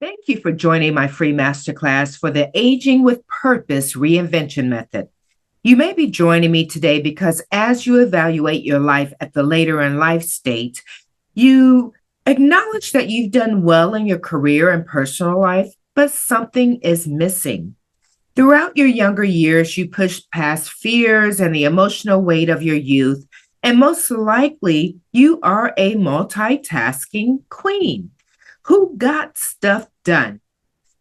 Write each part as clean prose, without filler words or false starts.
Thank you for joining my free masterclass for the Aging with Purpose Reinvention Method. You may be joining me today because as you evaluate your life at the later in life state, you acknowledge that you've done well in your career and personal life, but something is missing. Throughout your younger years, you pushed past fears and the emotional weight of your youth, and most likely you are a multitasking queen who got stuff done.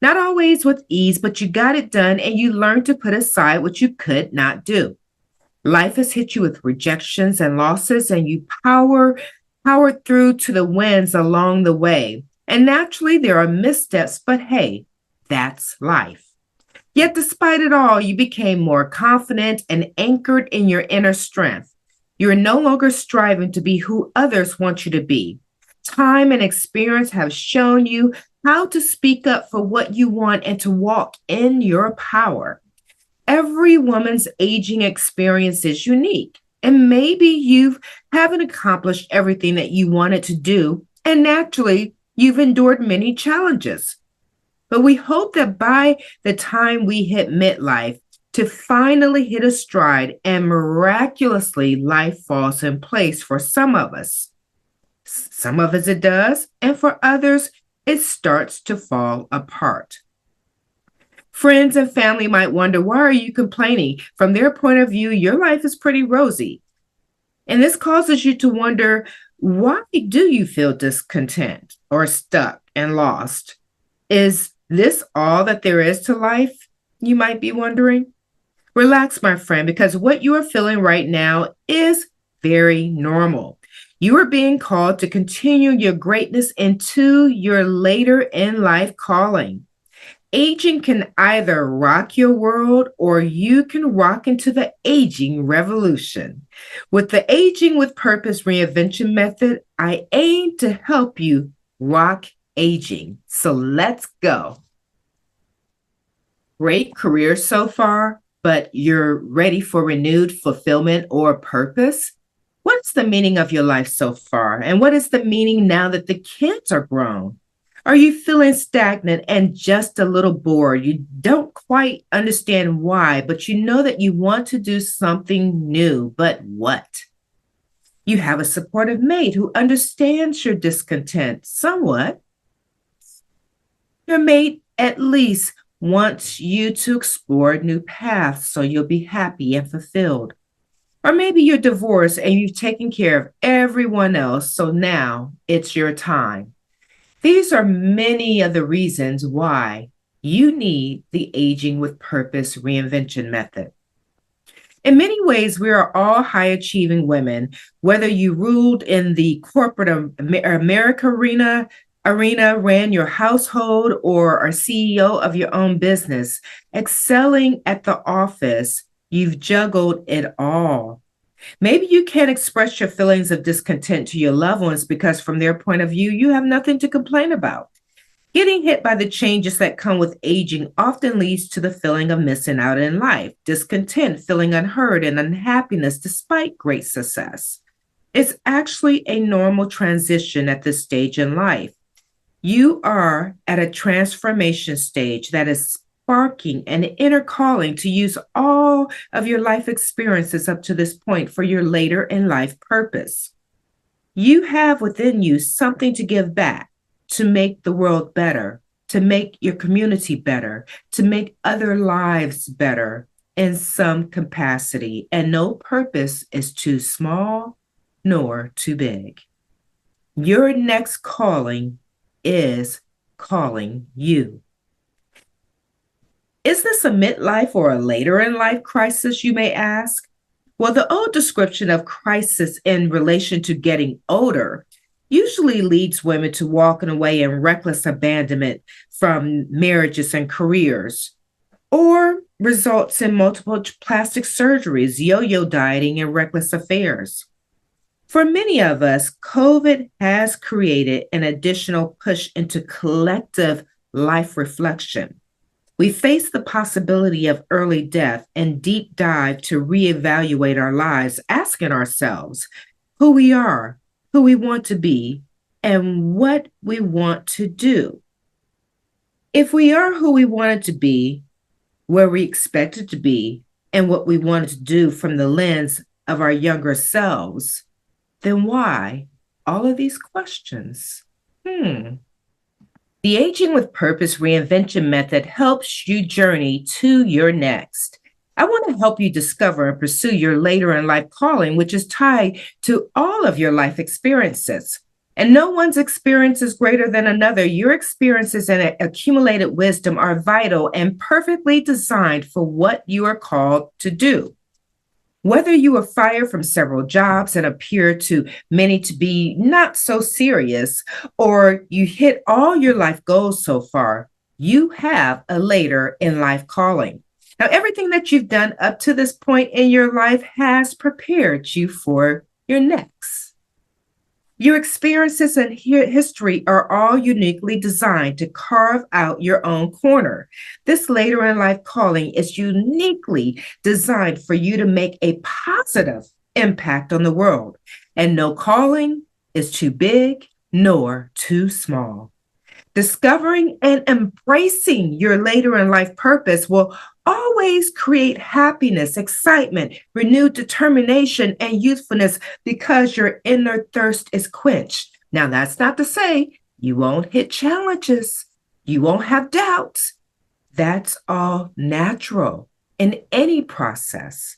Not always with ease, but you got it done and you learned to put aside what you could not do. Life has hit you with rejections and losses, and you powered through to the wins along the way. And naturally, there are missteps, but hey, that's life. Yet, despite it all, you became more confident and anchored in your inner strength. You are no longer striving to be who others want you to be. Time and experience have shown you how to speak up for what you want and to walk in your power. Every woman's aging experience is unique, and maybe you haven't accomplished everything that you wanted to do, and naturally, you've endured many challenges. But we hope that by the time we hit midlife, to finally hit a stride and miraculously life falls in place for some of us. Some of us it does, and for others, it starts to fall apart. Friends and family might wonder, why are you complaining? From their point of view, your life is pretty rosy. And this causes you to wonder, why do you feel discontent or stuck and lost? Is this all that there is to life? You might be wondering. Relax, my friend, because what you are feeling right now is very normal. You are being called to continue your greatness into your later in life calling. Aging can either rock your world or you can rock into the aging revolution. With the Aging with Purpose Reinvention Method, I aim to help you rock aging. So let's go. Great career so far, but you're ready for renewed fulfillment or purpose? What's the meaning of your life so far? And what is the meaning now that the kids are grown? Are you feeling stagnant and just a little bored? You don't quite understand why, but you know that you want to do something new. But what? You have a supportive mate who understands your discontent somewhat. Your mate at least wants you to explore new paths so you'll be happy and fulfilled. Or maybe you're divorced and you've taken care of everyone else, so now it's your time. These are many of the reasons why you need the Aging with Purpose Reinvention Method. In many ways, we are all high achieving women, whether you ruled in the corporate America arena, ran your household, or are CEO of your own business, excelling at the office. You've juggled it all. Maybe you can't express your feelings of discontent to your loved ones because, from their point of view, you have nothing to complain about. Getting hit by the changes that come with aging often leads to the feeling of missing out in life, discontent, feeling unheard, and unhappiness despite great success. It's actually a normal transition at this stage in life. You are at a transformation stage that is sparking an inner calling to use all of your life experiences up to this point for your later in life purpose. You have within you something to give back, to make the world better, to make your community better, to make other lives better in some capacity. And no purpose is too small nor too big. Your next calling is calling you. Is this a midlife or a later in life crisis, you may ask? Well, the old description of crisis in relation to getting older usually leads women to walking away in reckless abandonment from marriages and careers, or results in multiple plastic surgeries, yo-yo dieting, and reckless affairs. For many of us, COVID has created an additional push into collective life reflection. We face the possibility of early death and deep dive to reevaluate our lives, asking ourselves who we are, who we want to be, and what we want to do. If we are who we wanted to be, where we expected to be, and what we wanted to do from the lens of our younger selves, then why all of these questions? The Aging with Purpose Reinvention Method helps you journey to your next. I want to help you discover and pursue your later in life calling, which is tied to all of your life experiences. And no one's experience is greater than another. Your experiences and accumulated wisdom are vital and perfectly designed for what you are called to do. Whether you were fired from several jobs and appear to many to be not so serious, or you hit all your life goals so far, you have a later in life calling. Now, everything that you've done up to this point in your life has prepared you for your next. Your experiences and history are all uniquely designed to carve out your own corner. This later in life calling is uniquely designed for you to make a positive impact on the world. And no calling is too big nor too small. Discovering and embracing your later in life purpose will always create happiness, excitement, renewed determination, and youthfulness because your inner thirst is quenched. Now, that's not to say you won't hit challenges, you won't have doubts. That's all natural in any process.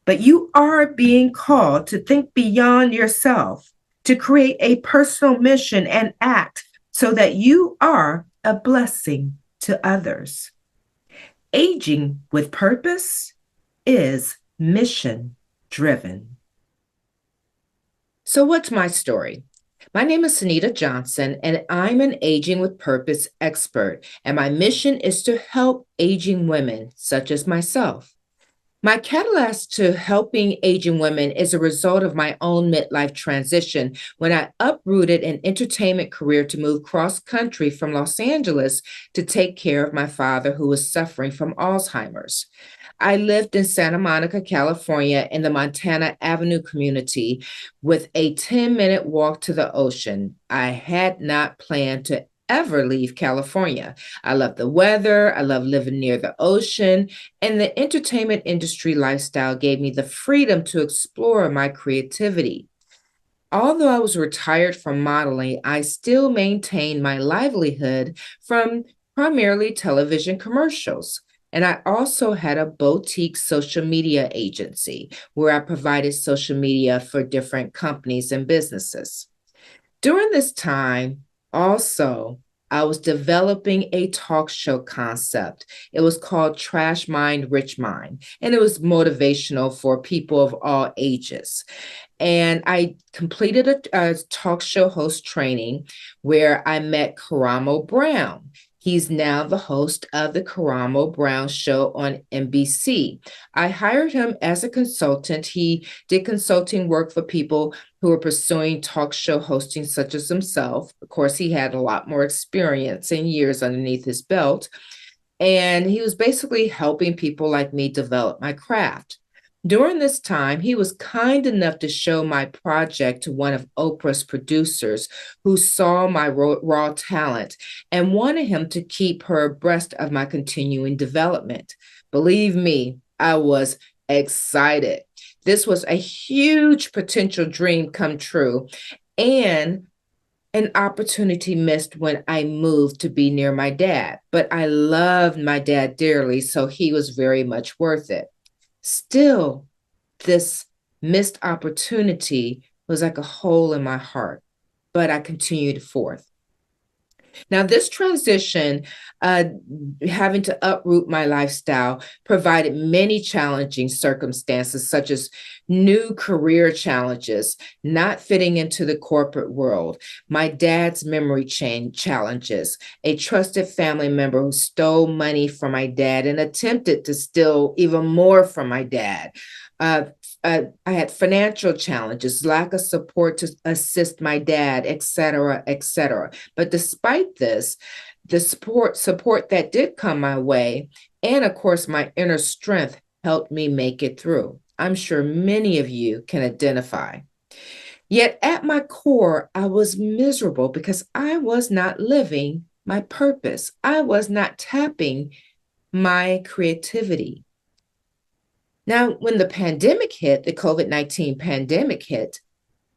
But you are being called to think beyond yourself, to create a personal mission and act so that you are a blessing to others. Aging with purpose is mission driven. So, what's my story? My name is Sunita Johnson, and I'm an Aging with Purpose expert, and my mission is to help aging women, such as myself. My catalyst to helping aging women is a result of my own midlife transition when I uprooted an entertainment career to move cross country from Los Angeles to take care of my father who was suffering from Alzheimer's. I lived in Santa Monica, California, in the Montana Avenue community with a 10-minute walk to the ocean. I had not planned to ever leave California. I love the weather, I love living near the ocean, and the entertainment industry lifestyle gave me the freedom to explore my creativity. Although I was retired from modeling, I still maintained my livelihood from primarily television commercials. And I also had a boutique social media agency where I provided social media for different companies and businesses. During this time, also, I was developing a talk show concept. It was called Trash Mind, Rich Mind, and it was motivational for people of all ages. And I completed a talk show host training where I met Karamo Brown. He's now the host of the Karamo Brown Show on NBC. I hired him as a consultant. He did consulting work for people who were pursuing talk show hosting, such as himself. Of course, he had a lot more experience and years underneath his belt. And he was basically helping people like me develop my craft. During this time, he was kind enough to show my project to one of Oprah's producers who saw my raw talent and wanted him to keep her abreast of my continuing development. Believe me, I was excited. This was a huge potential dream come true and an opportunity missed when I moved to be near my dad. But I loved my dad dearly, so he was very much worth it. Still, this missed opportunity was like a hole in my heart, but I continued forth. Now, this transition, having to uproot my lifestyle, provided many challenging circumstances, such as new career challenges, not fitting into the corporate world, my dad's memory chain challenges, a trusted family member who stole money from my dad and attempted to steal even more from my dad. I had financial challenges, lack of support to assist my dad, et cetera, et cetera. But despite this, the support that did come my way, and of course, my inner strength helped me make it through. I'm sure many of you can identify. Yet at my core, I was miserable because I was not living my purpose. I was not tapping my creativity. Now, when the pandemic hit, the COVID-19 pandemic hit,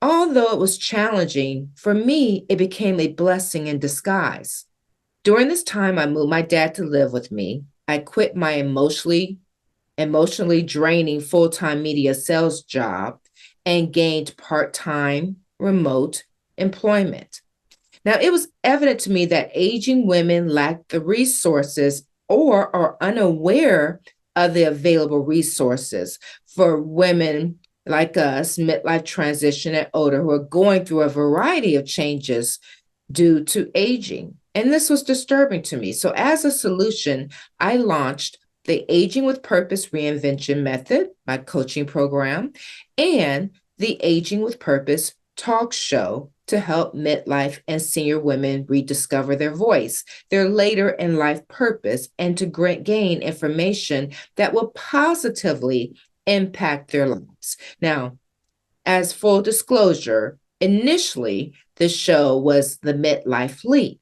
although it was challenging, for me, it became a blessing in disguise. During this time, I moved my dad to live with me. I quit my emotionally draining full-time media sales job and gained part-time remote employment. Now, it was evident to me that aging women lacked the resources or are unaware of the available resources for women like us, midlife transition and older, who are going through a variety of changes due to aging. And this was disturbing to me. So, as a solution, I launched the Aging with Purpose Reinvention Method, my coaching program, and the Aging with Purpose talk show to help midlife and senior women rediscover their voice, their later in life purpose, and to gain information that will positively impact their lives. Now, as full disclosure, initially the show was the Midlife Leap.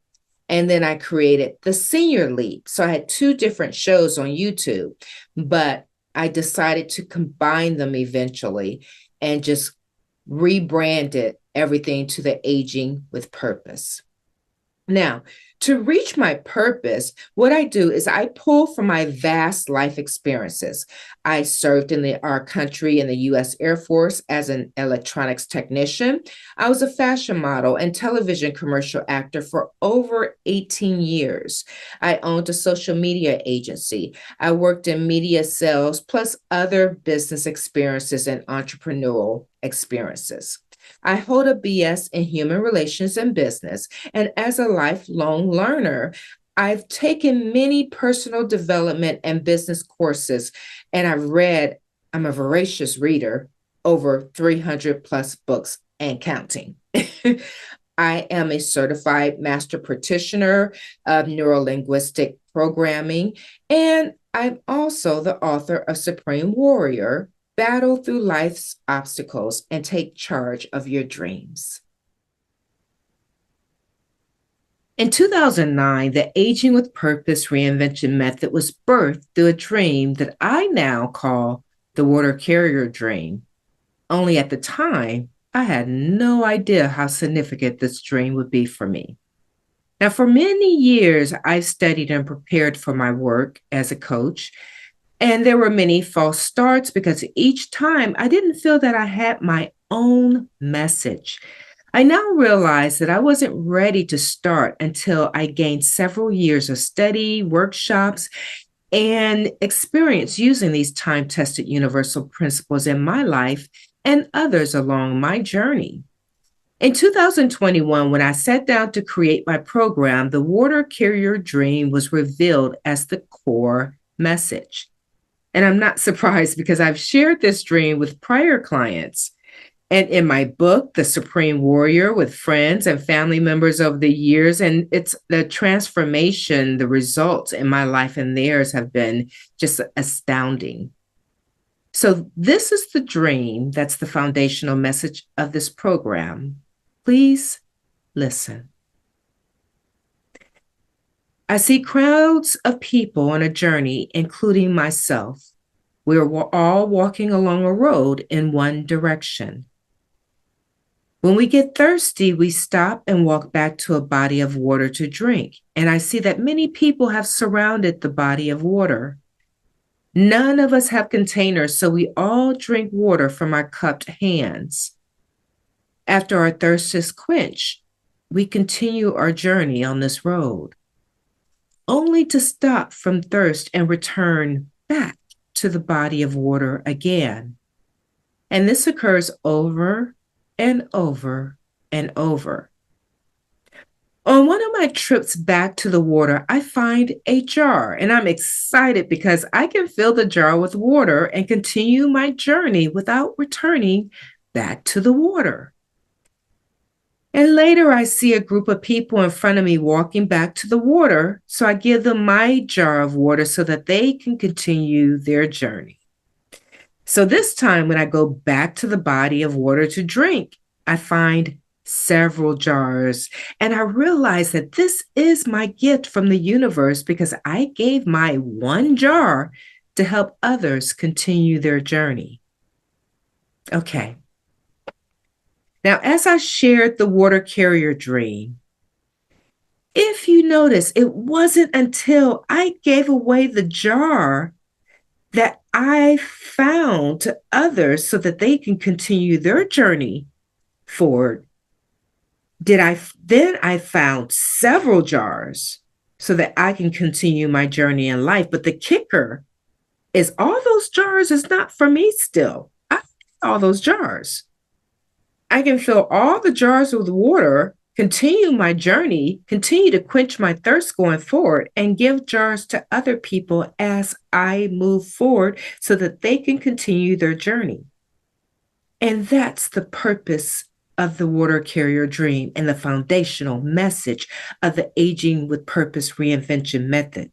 And then I created the Senior Leap. So I had two different shows on YouTube, but I decided to combine them eventually and just rebranded everything to the Aging with Purpose. Now, to reach my purpose, what I do is I pull from my vast life experiences. I served in our country in the U.S. Air Force as an electronics technician. I was a fashion model and television commercial actor for over 18 years. I owned a social media agency. I worked in media sales, plus other business experiences and entrepreneurial experiences. I hold a BS in human relations and business, and as a lifelong learner, I've taken many personal development and business courses, and I'm a voracious reader, over 300 plus books and counting. I am a certified master practitioner of neurolinguistic programming, and I'm also the author of Supreme Warrior: Battle Through Life's Obstacles and Take Charge of Your Dreams. In 2009, the Aging with Purpose Reinvention Method was birthed through a dream that I now call the water carrier dream. Only at the time, I had no idea how significant this dream would be for me. Now, for many years, I've studied and prepared for my work as a coach. And there were many false starts because each time I didn't feel that I had my own message. I now realize that I wasn't ready to start until I gained several years of study, workshops, and experience using these time-tested universal principles in my life and others along my journey. In 2021, when I sat down to create my program, the Water Carrier Dream was revealed as the core message. And I'm not surprised because I've shared this dream with prior clients. And in my book, The Supreme Warrior, with friends and family members over the years. And it's the transformation, the results in my life and theirs have been just astounding. So this is the dream that's the foundational message of this program. Please listen. I see crowds of people on a journey, including myself. We're all walking along a road in one direction. When we get thirsty, we stop and walk back to a body of water to drink. And I see that many people have surrounded the body of water. None of us have containers, so we all drink water from our cupped hands. After our thirst is quenched, we continue our journey on this road, only to stop from thirst and return back to the body of water again. And this occurs over and over and over. On one of my trips back to the water, I find a jar, and I'm excited because I can fill the jar with water and continue my journey without returning back to the water. And later I see a group of people in front of me walking back to the water, so I give them my jar of water so that they can continue their journey. So this time when I go back to the body of water to drink, I find several jars. And I realized that this is my gift from the universe because I gave my one jar to help others continue their journey. Okay. Now, as I shared the water carrier dream, if you notice, it wasn't until I gave away the jar that I found to others so that they can continue their journey forward. I found several jars so that I can continue my journey in life. But the kicker is all those jars is not for me still. I have all those jars. I can fill all the jars with water, continue my journey, continue to quench my thirst going forward, and give jars to other people as I move forward so that they can continue their journey. And that's the purpose of the water carrier dream and the foundational message of the Aging with Purpose reinvention method.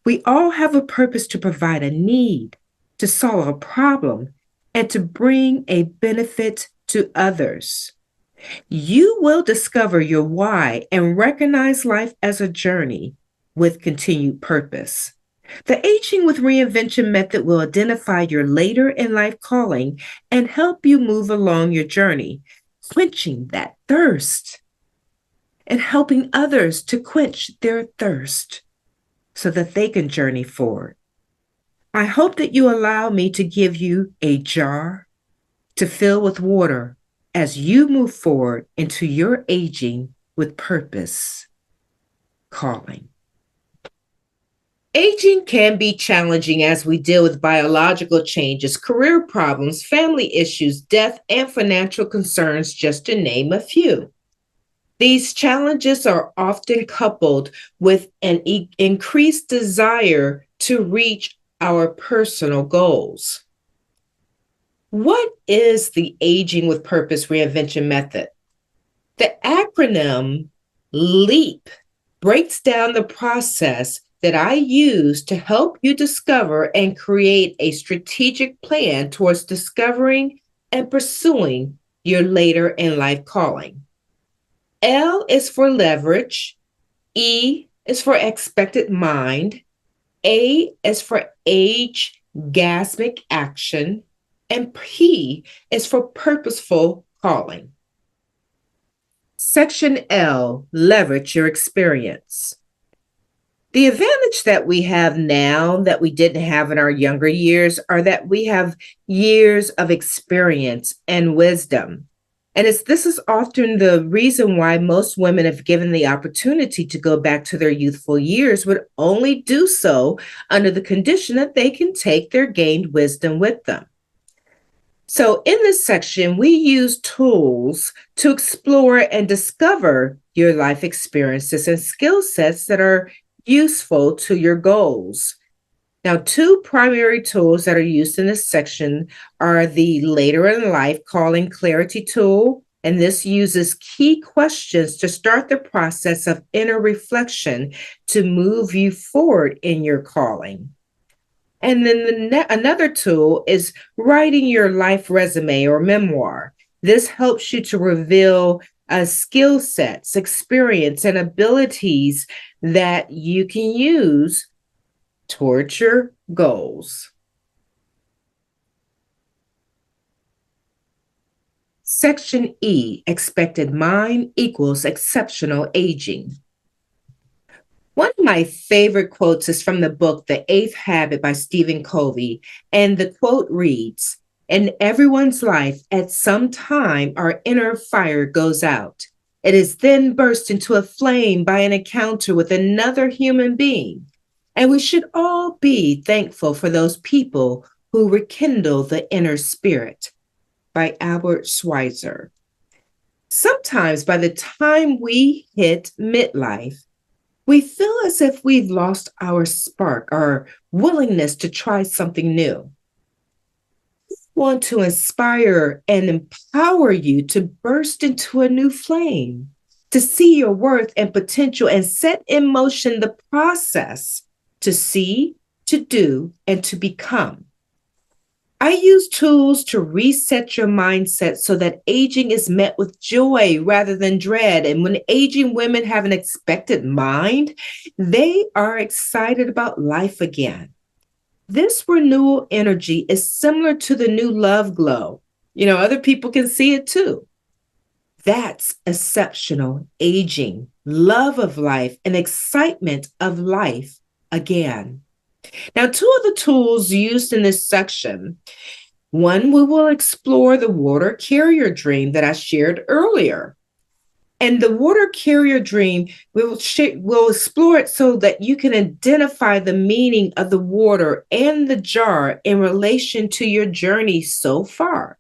We all have a purpose to provide a need, to solve a problem, and to bring a benefit to others. You will discover your why and recognize life as a journey with continued purpose. The Aging with Reinvention method will identify your later in life calling and help you move along your journey, quenching that thirst and helping others to quench their thirst so that they can journey forward. I hope that you allow me to give you a jar to fill with water as you move forward into your aging with purpose calling. Aging can be challenging as we deal with biological changes, career problems, family issues, death, and financial concerns, just to name a few. These challenges are often coupled with an increased desire to reach our personal goals. What is the Aging with Purpose reinvention method? The acronym LEAP breaks down the process that I use to help you discover and create a strategic plan towards discovering and pursuing your later in life calling. L is for leverage, E is for expected mind, A is for age gasmic action, and P is for purposeful calling. Section L, leverage your experience. The advantage that we have now that we didn't have in our younger years are that we have years of experience and wisdom. And this is often the reason why most women, if given the opportunity to go back to their youthful years, would only do so under the condition that they can take their gained wisdom with them. So in this section, we use tools to explore and discover your life experiences and skill sets that are useful to your goals. Now, two primary tools that are used in this section are the Later in Life Calling Clarity tool, and this uses key questions to start the process of inner reflection to move you forward in your calling. And then another tool is writing your life resume or memoir. This helps you to reveal skill sets, experience, and abilities that you can use towards your goals. Section E, expected mind equals exceptional aging. One of my favorite quotes is from the book, The Eighth Habit by Stephen Covey. And the quote reads, "In everyone's life, at some time, our inner fire goes out. It is then burst into a flame by an encounter with another human being. And we should all be thankful for those people who rekindle the inner spirit," by Albert Schweitzer. Sometimes by the time we hit midlife, we feel as if we've lost our spark, our willingness to try something new. We want to inspire and empower you to burst into a new flame, to see your worth and potential and set in motion the process to see, to do, and to become. I use tools to reset your mindset so that aging is met with joy rather than dread. And when aging women have an expectant mind, they are excited about life again. This renewal energy is similar to the new love glow. Other people can see it too. That's exceptional aging, love of life, and excitement of life again. Now, two of the tools used in this section. One, we will explore the water carrier dream that I shared earlier. And the water carrier dream, we'll explore it so that you can identify the meaning of the water and the jar in relation to your journey so far.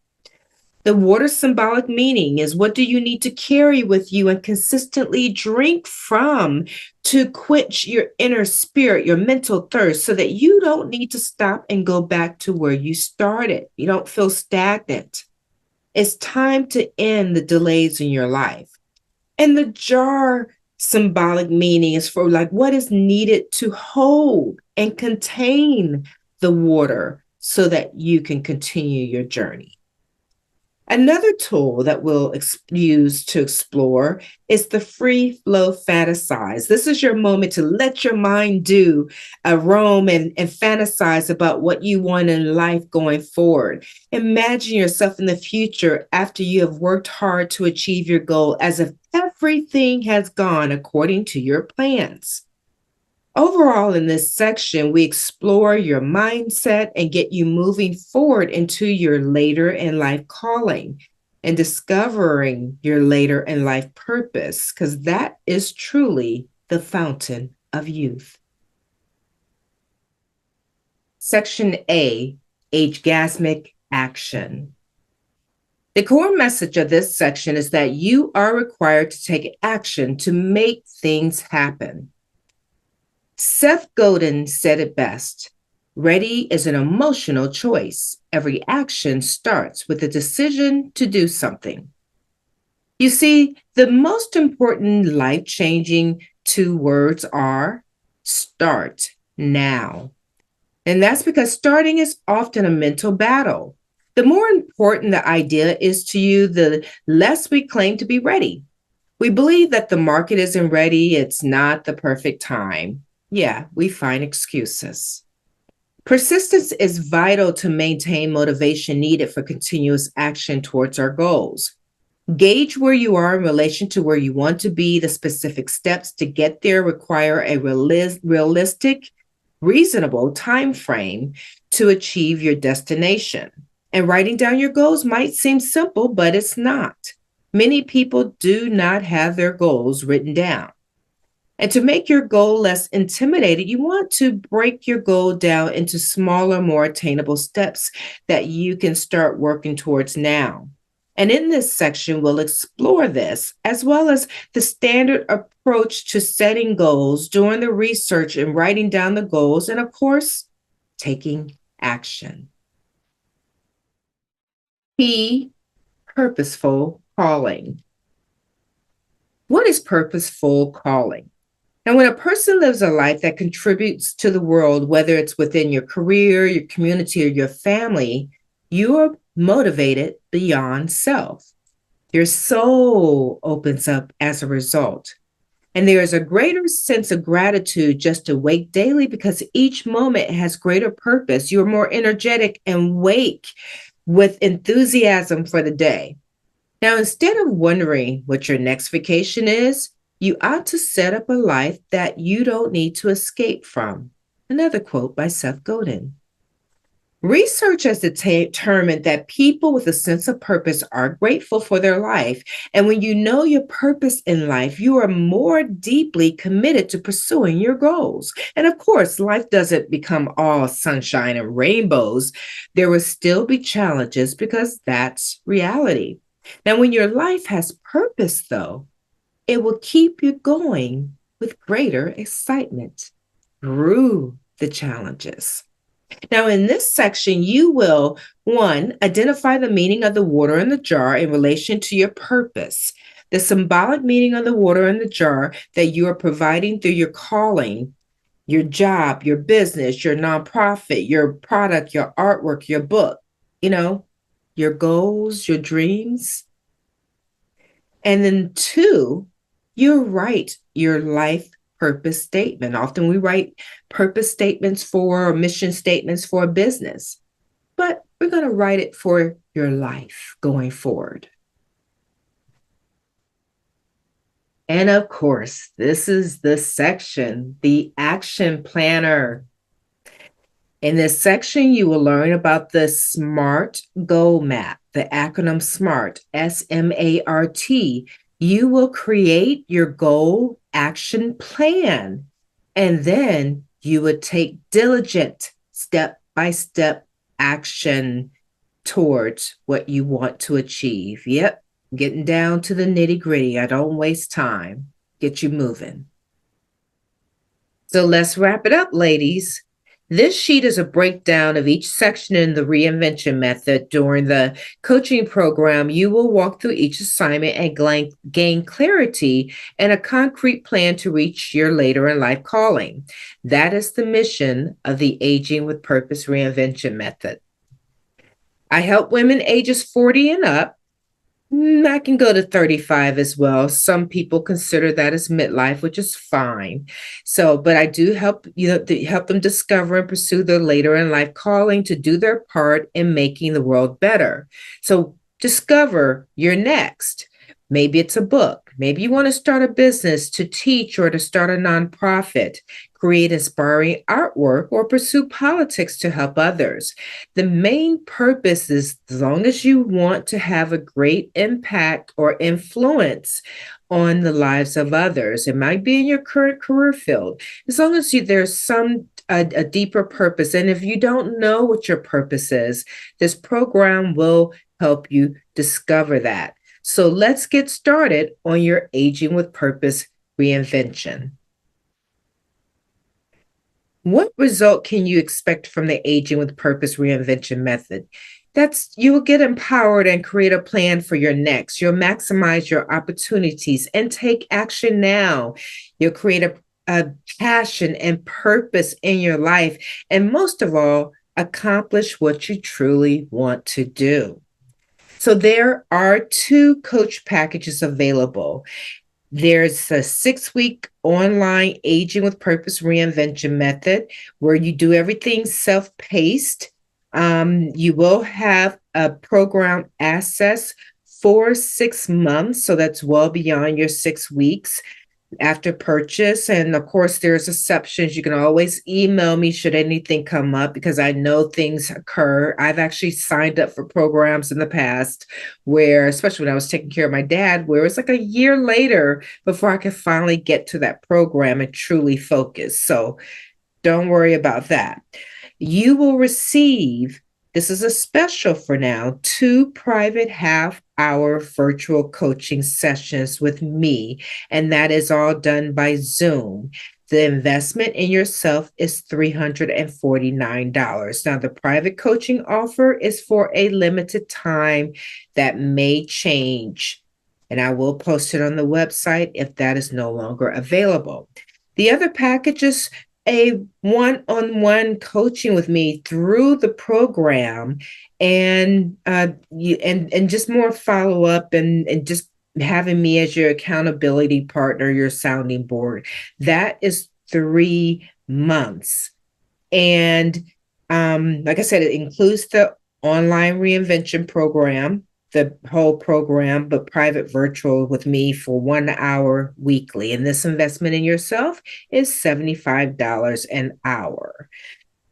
The water symbolic meaning is, what do you need to carry with you and consistently drink from to quench your inner spirit, your mental thirst, so that you don't need to stop and go back to where you started. You don't feel stagnant. It's time to end the delays in your life. And the jar symbolic meaning is for what is needed to hold and contain the water so that you can continue your journey. Another tool that we'll use to explore is the free flow fantasize. This is your moment to let your mind roam and fantasize about what you want in life going forward. Imagine yourself in the future after you have worked hard to achieve your goal, as if everything has gone according to your plans. Overall, in this section, we explore your mindset and get you moving forward into your later in life calling and discovering your later in life purpose, because that is truly the fountain of youth. Section A, Agegasmic Action. The core message of this section is that you are required to take action to make things happen. Seth Godin said it best. Ready is an emotional choice. Every action starts with a decision to do something. You see, the most important life-changing two words are start now. And that's because starting is often a mental battle. The more important the idea is to you, the less we claim to be ready. We believe that the market isn't ready, it's not the perfect time. Yeah, we find excuses. Persistence is vital to maintain motivation needed for continuous action towards our goals. Gauge where you are in relation to where you want to be. The specific steps to get there require a realistic, reasonable time frame to achieve your destination. And writing down your goals might seem simple, but it's not. Many people do not have their goals written down. And to make your goal less intimidating, you want to break your goal down into smaller, more attainable steps that you can start working towards now. And in this section, we'll explore this, as well as the standard approach to setting goals, doing the research and writing down the goals, and of course, taking action. P, purposeful calling. What is purposeful calling? And when a person lives a life that contributes to the world, whether it's within your career, your community, or your family, you are motivated beyond self. Your soul opens up as a result. And there is a greater sense of gratitude just to wake daily, because each moment has greater purpose. You're more energetic and wake with enthusiasm for the day. Now, instead of wondering what your next vacation is, you ought to set up a life that you don't need to escape from. Another quote by Seth Godin. Research has determined that people with a sense of purpose are grateful for their life. And when you know your purpose in life, you are more deeply committed to pursuing your goals. And of course, life doesn't become all sunshine and rainbows. There will still be challenges, because that's reality. Now, when your life has purpose, though, it will keep you going with greater excitement through the challenges. Now, in this section, you will, 1, identify the meaning of the water in the jar in relation to your purpose, the symbolic meaning of the water in the jar that you are providing through your calling, your job, your business, your nonprofit, your product, your artwork, your book. you know, your goals, your dreams. And then two, you write your life purpose statement. Often we write purpose statements for or mission statements for a business, but we're going to write it for your life going forward. And of course, this is the section, the action planner. In this section, you will learn about the SMART goal map, the acronym SMART, SMART. You will create your goal action plan, and then you would take diligent step by step action towards what you want to achieve. Yep, getting down to the nitty gritty. I don't waste time. Get you moving. So let's wrap it up, ladies. This sheet is a breakdown of each section in the reinvention method. During the coaching program, you will walk through each assignment and gain clarity and a concrete plan to reach your later in life calling. That is the mission of the Aging with Purpose reinvention method. I help women ages 40 and up. I can go to 35 as well. Some people consider that as midlife, which is fine. So, but I do help help them discover and pursue their later in life calling to do their part in making the world better. So, discover your next. Maybe it's a book. Maybe you want to start a business, to teach, or to start a nonprofit, create inspiring artwork, or pursue politics to help others. The main purpose is, as long as you want to have a great impact or influence on the lives of others, it might be in your current career field, as long as there's some a deeper purpose. And if you don't know what your purpose is, this program will help you discover that. So let's get started on your Aging with Purpose reinvention. What result can you expect from the Aging with Purpose reinvention method? You will get empowered and create a plan for your next. You'll maximize your opportunities and take action now. You'll create a passion and purpose in your life. And most of all, accomplish what you truly want to do. So there are 2 coach packages available. There's a 6-week online Aging with Purpose reinvention method where you do everything self-paced. You will have a program access for 6 months. So that's well beyond your 6 weeks after purchase. And of course, there's exceptions. You can always email me should anything come up, because I know things occur. I've actually signed up for programs in the past where, especially when I was taking care of my dad, where it's like a year later before I could finally get to that program and truly focus. So don't worry about that. You will receive, this is a special for now, 2 private half-hour virtual coaching sessions with me, and that is all done by Zoom. The investment in yourself is $349. Now, the private coaching offer is for a limited time that may change, and I will post it on the website if that is no longer available. The other packages, a one-on-one coaching with me through the program, and just more follow-up and just having me as your accountability partner, your sounding board. That is 3 months. And like I said, it includes the online reinvention program, the whole program, but private virtual with me for 1 hour weekly. And this investment in yourself is $75 an hour.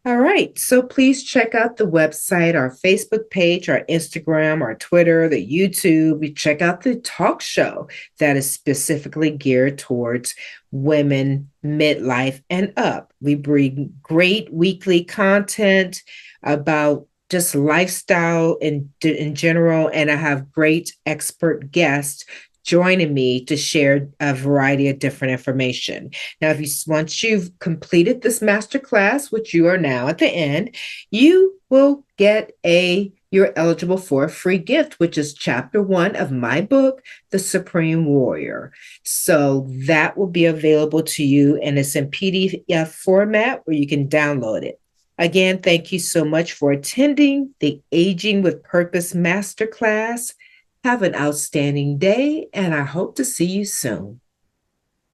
All right, so please check out the website, our Facebook page, our Instagram, our Twitter, the YouTube. Check out the talk show that is specifically geared towards women midlife and up. We bring great weekly content about just lifestyle in general, and I have great expert guests joining me to share a variety of different information. Now, once you've completed this masterclass, which you are now at the end, you will you're eligible for a free gift, which is chapter 1 of my book, The Supreme Warrior. So that will be available to you, and it's in PDF format where you can download it. Again, thank you so much for attending the Aging with Purpose Masterclass. Have an outstanding day, and I hope to see you soon.